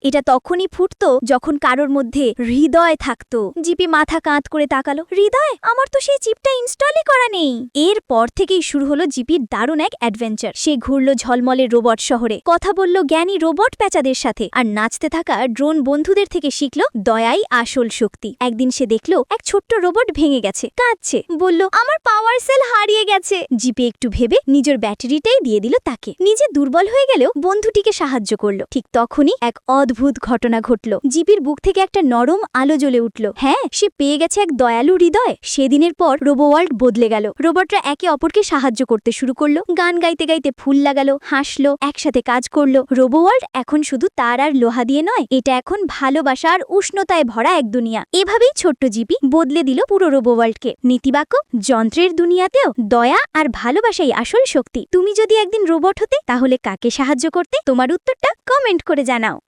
এটা তখনই ফুটতো যখন কারোর মধ্যে হৃদয় থাকতো। জিপি মাথা কাঁধ করে তাকালো। হৃদয়? আমার তো সেই চিপটা ইনস্টলই করা নেই। এরপর থেকেই শুরু হলো জিপির দারুণ এক অ্যাডভেঞ্চার। সে ঘুরল ঝলমলে রোবট শহরে, কথা বলল জ্ঞানী রোবট প্যাচাদের সাথে, আর নাচতে থাকা ড্রোন বন্ধুদের থেকে শিখল দয়াই আসল শক্তি। একদিন সে দেখল এক ছোট্ট রোবট ভেঙে গেছে, কাঁদছে, বলল আমার পাওয়ার সেল হারিয়ে গেছে। জিপি একটু ভেবে নিজের ব্যাটারিটাই দিয়ে দিল তাকে। নিজে দুর্বল হয়ে গেলেও বন্ধুটিকে সাহায্য করল। ঠিক তখনই এক অদ্ভুত ঘটনা ঘটল। জিপির বুক থেকে একটা নরম আলো জ্বলে উঠল। হ্যাঁ, সে পেয়ে গেছে এক দয়ালু হৃদয়। সেদিনের পর রোবোওয়ার্ল্ড বদলে গেল। রোবটরা একে অপরকে সাহায্য করতে শুরু করলো, গান গাইতে গাইতে ফুল লাগালো, হাসলো, একসাথে কাজ করলো। রোবোওয়ার্ল্ড এখন শুধু তার আর লোহা দিয়ে নয়, এটা এখন ভালোবাসা আর উষ্ণতায় ভরা এক দুনিয়া। এভাবেই ছোট্ট জিপি বদলে দিল পুরো রোবোওয়ার্ল্ডকে। নীতিবাক্য, যন্ত্রের দুনিয়াতেও দয়া আর ভালোবাসাই আসল শক্তি। তুমি যদি একদিন রোবট হতে, তাহলে কাকে সাহায্য করতে? তোমার উত্তরটা কমেন্ট করে জানাও।